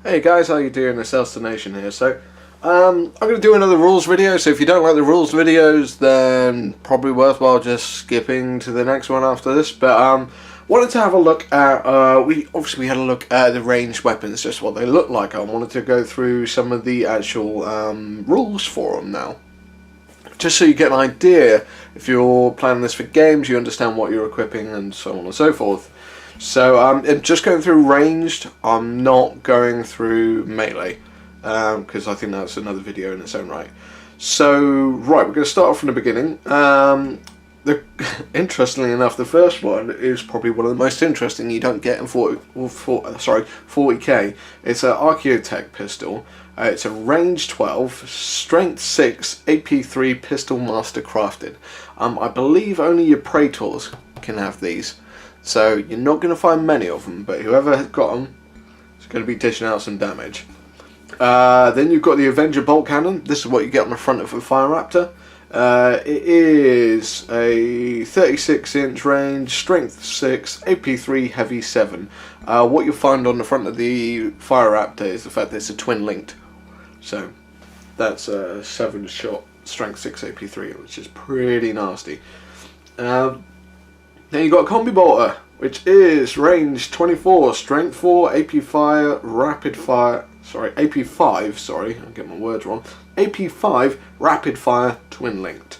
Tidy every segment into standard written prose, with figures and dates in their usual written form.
Hey guys, how you doing? It's Nation here. So, I'm going to do another rules video, so if you don't like the rules videos, then probably worthwhile just skipping to the next one after this. But, wanted to have a look at, we had a look at the ranged weapons, just what they look like. I wanted to go through some of the actual rules for them now. Just so you get an idea, if you're planning this for games, you understand what you're equipping and so on and so forth. So I'm just going through ranged. I'm not going through melee because I think that's another video in its own right. So right, we're going to start off from the beginning. Interestingly enough, the first one is probably one of the most interesting you don't get in 40k. It's an Archaeotech pistol. It's a range 12, strength 6, AP3 pistol master crafted. I believe only your Praetors can have these. So you're not going to find many of them, but whoever has got them is going to be dishing out some damage. Then you've got the Avenger Bolt Cannon. This is what you get on the front of a Fire Raptor. It is a 36-inch range, strength 6, AP3, heavy 7. What you'll find on the front of the Fire Raptor is the fact that it's a twin linked. So that's a 7-shot, strength 6, AP3, which is pretty nasty. Then you've got Combi Boiler, which is range 24, strength 4, AP5, AP5, sorry, I get my words wrong. AP5, rapid fire, twin linked.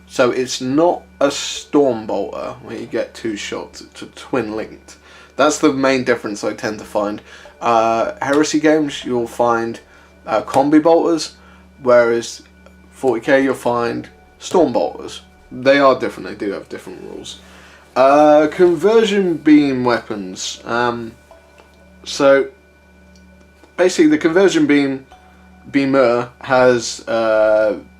So it's not a storm bolter where you get 2 shots, it's a twin linked. That's the main difference I tend to find. Heresy games, you'll find combi bolters, whereas 40k you'll find storm bolters. They are different, they do have different rules. Conversion beam weapons. So basically the conversion beamer has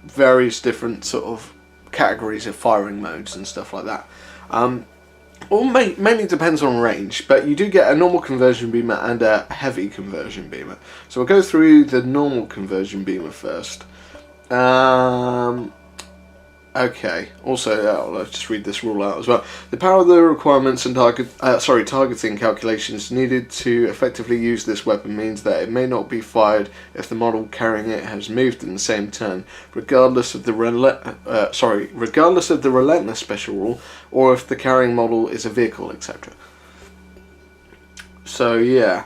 various different sort of categories of firing modes and stuff like that. All mainly depends on range, but you do get a normal conversion beamer and a heavy conversion beamer. So we'll go through the normal conversion beamer first. Okay, also, let's just read this rule out as well. The power of the requirements and targeting calculations needed to effectively use this weapon means that it may not be fired if the model carrying it has moved in the same turn, regardless of the relentless special rule, or if the carrying model is a vehicle, etc. So yeah,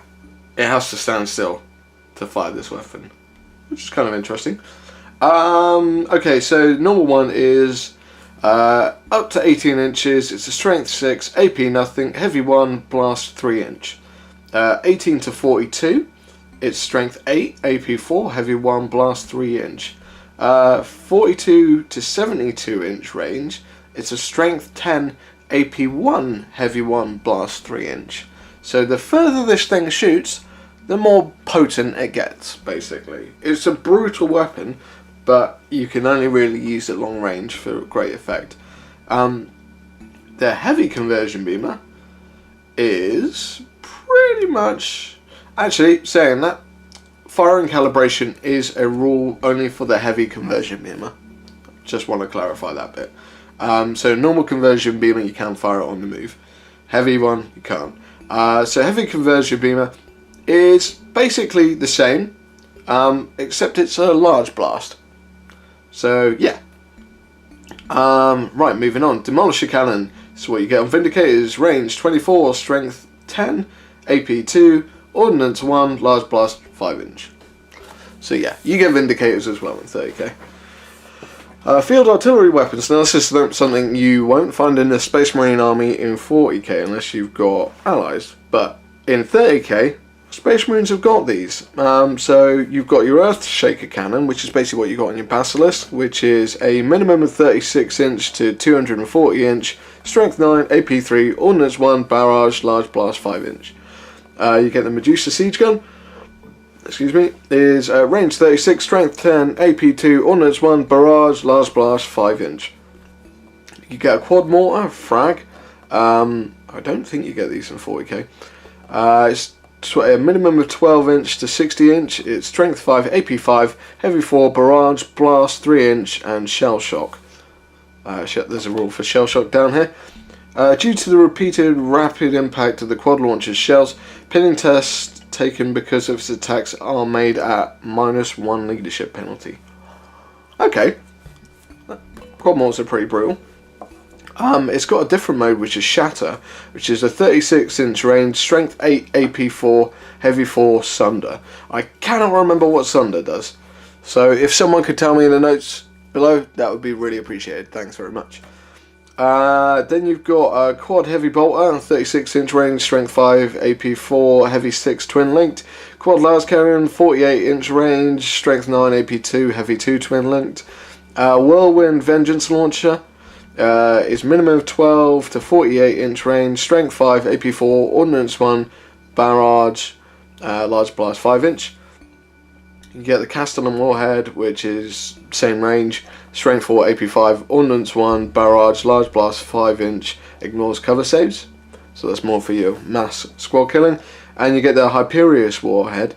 it has to stand still to fire this weapon, which is kind of interesting. Okay, so normal one is up to 18 inches, it's a strength 6, AP nothing, heavy 1, blast 3 inch. 18 to 42, it's strength 8, AP 4, heavy 1, blast 3 inch. 42 to 72 inch range, it's a strength 10, AP 1, heavy 1, blast 3 inch. So the further this thing shoots, the more potent it gets, basically. It's a brutal weapon, but you can only really use it long range for great effect. The heavy conversion beamer is pretty much, actually saying that, firing calibration is a rule only for the heavy conversion beamer. Just want to clarify that bit. So normal conversion beamer you can fire it on the move. Heavy one you can't. So heavy conversion beamer is basically the same, except it's a large blast. So yeah. Right, moving on. Demolisher Cannon. This is what you get on Vindicators. Range 24, strength 10, AP 2, ordnance 1, large blast 5 inch. So yeah, you get Vindicators as well in 30k. Field artillery weapons. Now this is something you won't find in the Space Marine army in 40k unless you've got allies. But in 30k, Space Marines have got these. So you've got your Earth Shaker Cannon, which is basically what you got on your Basilisk, which is a minimum of 36 inch to 240 inch, strength 9, AP 3, ordnance 1, barrage, large blast 5 inch. You get the Medusa Siege Gun, is range 36, strength 10, AP 2, ordnance 1, barrage, large blast 5 inch. You get a quad mortar, frag. I don't think you get these in 40k. It's a minimum of 12 inch to 60 inch, it's strength 5, AP 5, heavy 4, barrage, blast 3 inch, and shell shock. There's a rule for shell shock down here. Due to the repeated rapid impact of the quad launcher's shells, pinning test taken because of its attacks are made at -1 leadership penalty. Okay. Quad mortars are pretty brutal. It's got a different mode, which is Shatter, which is a 36-inch range, strength 8, AP 4, heavy 4, Sunder. I cannot remember what Sunder does, so if someone could tell me in the notes below, that would be really appreciated. Thanks very much. Then you've got a Quad Heavy Bolter, 36-inch range, strength 5, AP 4, heavy 6, twin linked. Quad Las Cannon, 48-inch range, strength 9, AP 2, heavy 2, twin linked. Whirlwind Vengeance Launcher. Is minimum of 12 to 48-inch range, strength 5, AP 4, ordnance 1, barrage, large blast 5-inch. You get the Castellan Warhead, which is same range, strength 4, AP 5, ordnance 1, barrage, large blast 5-inch, ignores cover saves. So that's more for your mass squad killing. And you get the Hyperius Warhead,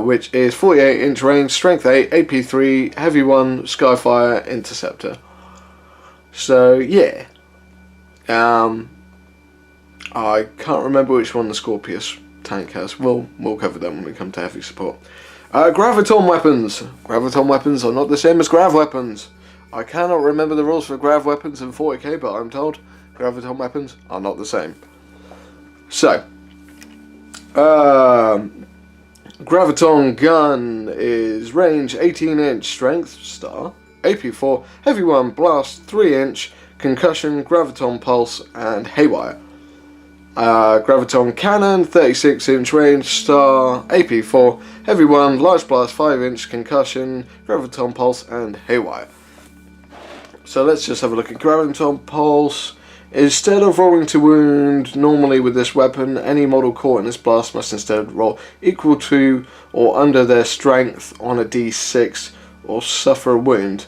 which is 48-inch range, strength 8, AP 3, heavy 1, Skyfire, interceptor. So yeah, I can't remember which one the Scorpius tank has. We'll cover them when we come to heavy support. Graviton Weapons. Graviton Weapons are not the same as Grav Weapons. I cannot remember the rules for Grav Weapons in 40k, but I'm told Graviton Weapons are not the same. So, Graviton Gun is range 18-inch, strength star, AP 4, heavy 1, blast 3-inch, concussion, graviton pulse, and haywire. Graviton Cannon, 36-inch range, star, AP 4, heavy 1, large blast 5-inch, concussion, graviton pulse, and haywire. So let's just have a look at graviton pulse. Instead of rolling to wound normally with this weapon, any model caught in this blast must instead roll equal to or under their strength on a d6 or suffer a wound.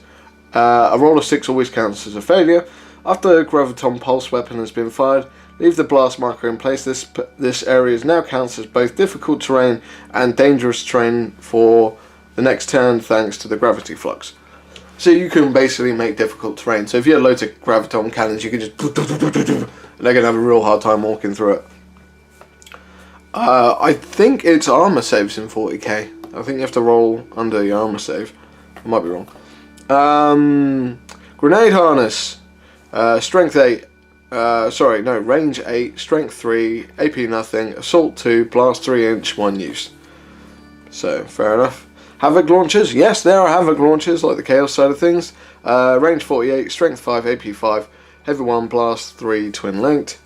A roll of 6 always counts as a failure. After a graviton pulse weapon has been fired, leave the blast marker in place. This area now counts as both difficult terrain and dangerous terrain for the next turn thanks to the gravity flux. So you can basically make difficult terrain. So if you have loads of graviton cannons, you can just and they're going to have a real hard time walking through it. I think it's armor saves in 40k. I think you have to roll under the armor save. I might be wrong. Grenade harness, strength 8, range 8, strength 3, AP nothing, assault 2, blast 3-inch, 1 use. So, fair enough. Havoc launchers, yes, there are Havoc launchers, like the Chaos side of things. Range 48, strength 5, AP 5, heavy 1, blast 3, twin linked.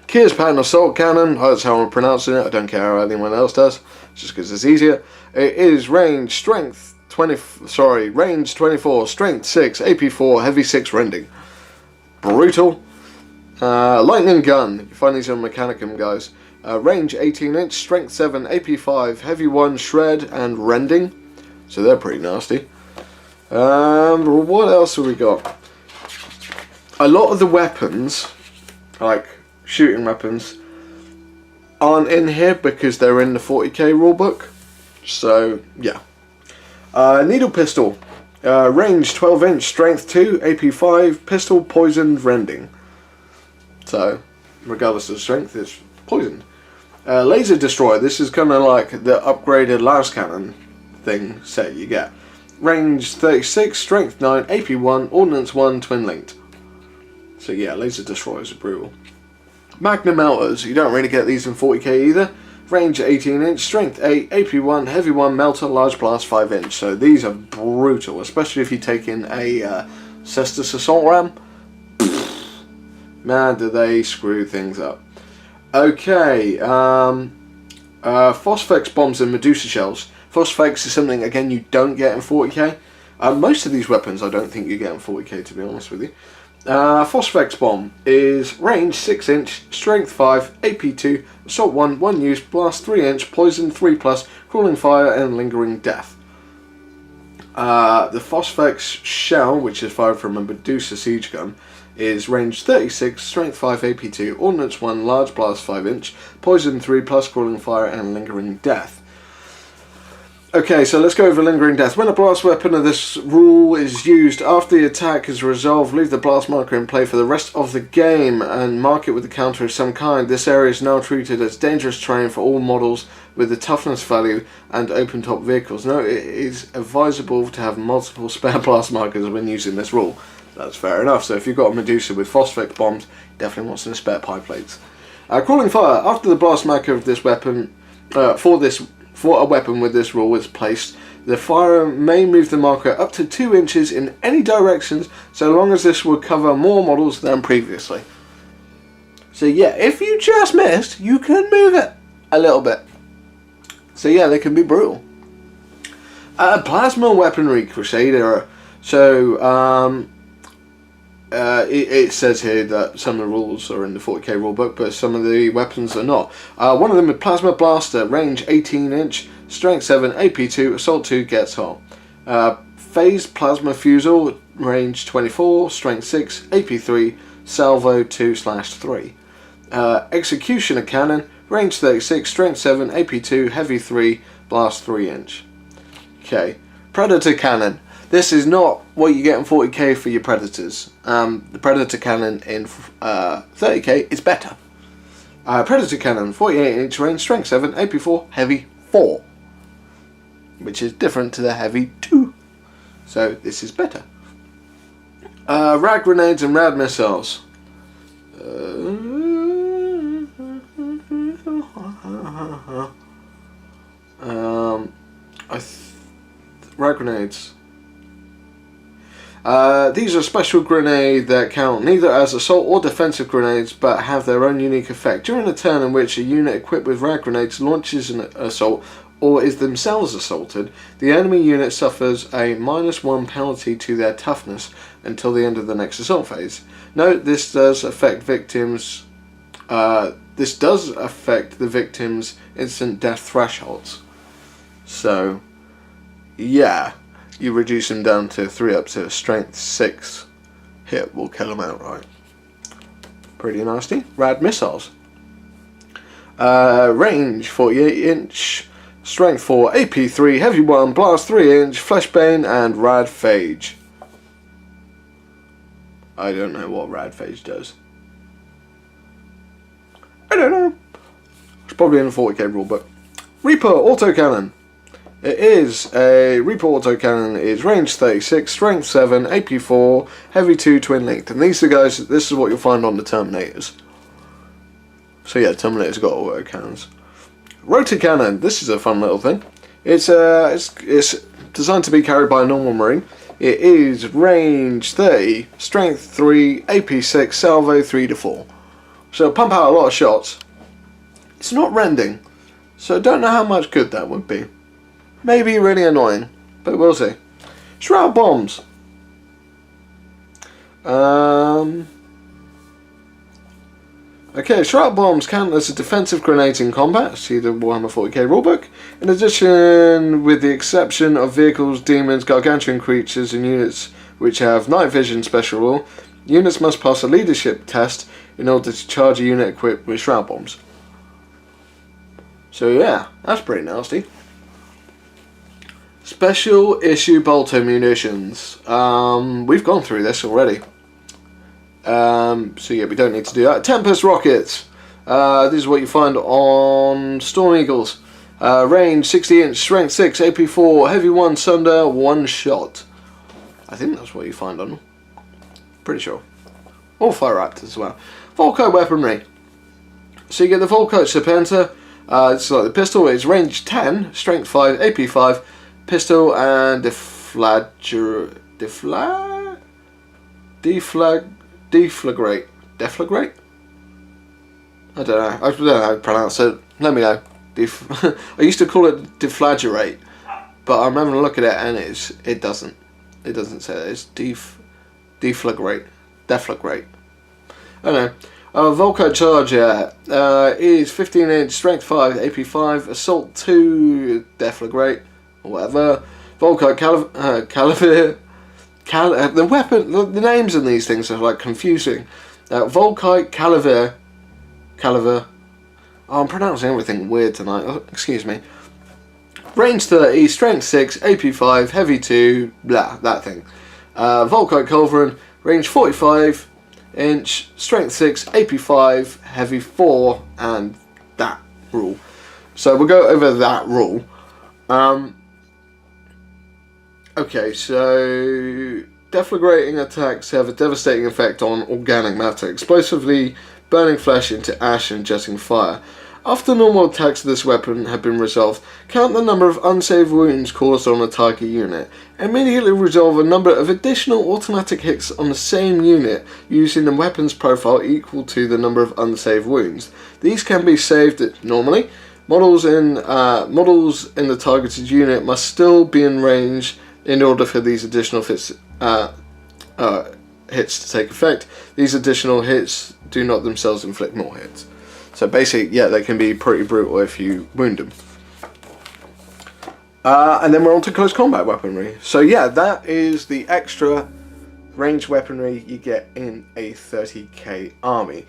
Kier's Pattern Assault Cannon, that's how I'm pronouncing it, I don't care how anyone else does, just because it's easier. It is range, range 24, strength 6, AP 4, heavy 6 rending. Brutal. Lightning Gun, you find these on Mechanicum, guys. Range 18-inch, strength 7, AP 5, heavy 1, shred and rending. So they're pretty nasty. What else have we got? A lot of the weapons, like shooting weapons, aren't in here because they're in the 40k rulebook. So yeah. Needle pistol, range 12-inch, strength 2, AP 5, pistol, poisoned, rending. So, regardless of strength, it's poisoned. Laser destroyer, this is kind of like the upgraded las cannon thing set you get. Range 36, strength 9, AP 1, ordnance 1, twin linked. So yeah, laser destroyers are brutal. Magnum melters, you don't really get these in 40k either. Range 18-inch, strength 8, AP 1, heavy 1, melter, large blast 5-inch. So these are brutal, especially if you take in a Cestus Assault Ram. Man, do they screw things up. Okay, Phosphex bombs and Medusa shells. Phosphex is something, again, you don't get in 40k. Most of these weapons I don't think you get in 40k, to be honest with you. Phosphex bomb is range 6-inch, strength 5, AP 2, assault 1, 1 use, blast 3-inch, poison 3+, crawling fire and lingering death. The Phosphex Shell, which is fired from a Medusa Siege Gun, is range 36, strength 5, AP 2, ordnance 1, large blast 5-inch, poison 3+, crawling fire and lingering death. Okay, so let's go over Lingering Death. When a blast weapon of this rule is used after the attack is resolved, leave the blast marker in play for the rest of the game and mark it with a counter of some kind. This area is now treated as dangerous terrain for all models with the toughness value and open top vehicles. Note, it is advisable to have multiple spare blast markers when using this rule. That's fair enough. So if you've got a Medusa with Phosphex bombs, definitely want some spare pie plates. Crawling Fire. After the blast marker of this weapon, for a weapon with this rule is placed, the firer may move the marker up to 2 inches in any directions, so long as this will cover more models than previously. So yeah, if you just missed, you can move it a little bit. So yeah, they can be brutal. Plasma weaponry, Crusader. So it says here that some of the rules are in the 40k rulebook, but some of the weapons are not. One of them is Plasma Blaster, range 18 inch, strength 7, AP 2, assault 2, gets hot. Phased Plasma Fusel, range 24, strength 6, AP 3, salvo 2/3. Executioner Cannon, range 36, strength 7, AP 2, heavy 3, blast 3 inch. Okay, Predator Cannon. This is not what you get in 40k for your Predators. The Predator Cannon in 30k is better. Predator Cannon, 48 inch range, strength 7, AP 4, heavy 4. Which is different to the heavy 2. So this is better. Rad Grenades and Rad Missiles. Rad Grenades. These are special grenades that count neither as assault or defensive grenades, but have their own unique effect. During a turn in which a unit equipped with rad grenades launches an assault or is themselves assaulted, the enemy unit suffers a -1 penalty to their toughness until the end of the next assault phase. Note, this does affect victims. This does affect the victim's instant death thresholds. So, yeah. You reduce them down to 3 up to strength 6 hit will kill them outright. Pretty nasty. Rad Missiles. Range 48 inch, strength 4, AP 3, heavy 1, blast 3 inch, fleshbane and Rad Phage. I don't know what Rad Phage does. I don't know. It's probably in the 40k rulebook. Reaper Autocannon. It is a Reaper Autocannon. Is range 36, strength 7, AP 4, heavy 2, twin linked. And these are guys. This is what you'll find on the Terminators. So yeah, Terminator's got autocannons. Rota Cannon. This is a fun little thing. It's designed to be carried by a normal marine. It is range 30, strength 3, AP 6, salvo 3 to 4. So pump out a lot of shots. It's not rending, so I don't know how much good that would be. Maybe really annoying, but we'll see. Shroud Bombs. Okay, Shroud Bombs count as a defensive grenade in combat. See the Warhammer 40k rulebook. In addition, with the exception of vehicles, demons, gargantuan creatures, and units which have night vision special rule, units must pass a leadership test in order to charge a unit equipped with Shroud Bombs. So yeah, that's pretty nasty. Special issue bolter munitions. We've gone through this already. So yeah, we don't need to do that. Tempest Rockets. This is what you find on Storm Eagles. Range 60 inch, strength 6, AP 4, heavy 1, sunder, 1 shot. I think that's what you find on them. Pretty sure. Or Fire Raptors as well. Volcko Weaponry. So you get the Volcko Charger. It's like the pistol. It's range 10, strength 5, AP 5, pistol and deflagrate. I don't know how to pronounce it. Let me know. I used to call it deflagrate, but I'm having a look at it and it doesn't say that. It's deflagrate. I don't know. Volcko Charger is 15 inch, strength 5, AP 5, assault 2, deflagrate, or whatever. Volcko Caliver. The weapon, the names in these things are like confusing. Volcko Caliver. Oh, I'm pronouncing everything weird tonight. Oh, excuse me. range 30, strength 6, AP 5, heavy 2, blah, that thing. Volcko Culverin, range 45 inch, strength 6, AP 5, heavy 4, and that rule. So we'll go over that rule. Okay, so deflagrating attacks have a devastating effect on organic matter, explosively burning flesh into ash and jetting fire. After normal attacks of this weapon have been resolved, count the number of unsaved wounds caused on a target unit. Immediately resolve a number of additional automatic hits on the same unit using the weapon's profile equal to the number of unsaved wounds. These can be saved normally. Models in the targeted unit must still be in range in order for these additional hits to take effect. These additional hits do not themselves inflict more hits. So basically, yeah, they can be pretty brutal if you wound them. And then we're on to close combat weaponry. So yeah, that is the extra ranged weaponry you get in a 30k army.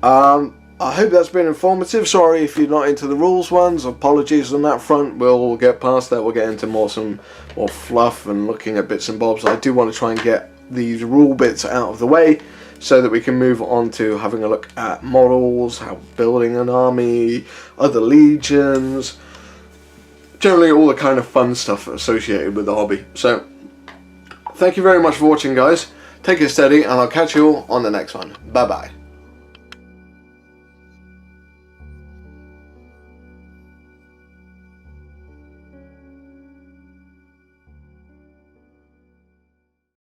I hope that's been informative. Sorry if you're not into the rules ones. Apologies on that front. We'll get past that. We'll get into some more fluff and looking at bits and bobs. I do want to try and get these rule bits out of the way, so that we can move on to having a look at models, how building an army, other legions, generally all the kind of fun stuff associated with the hobby. So, thank you very much for watching, guys. Take it steady, and I'll catch you all on the next one. Bye bye.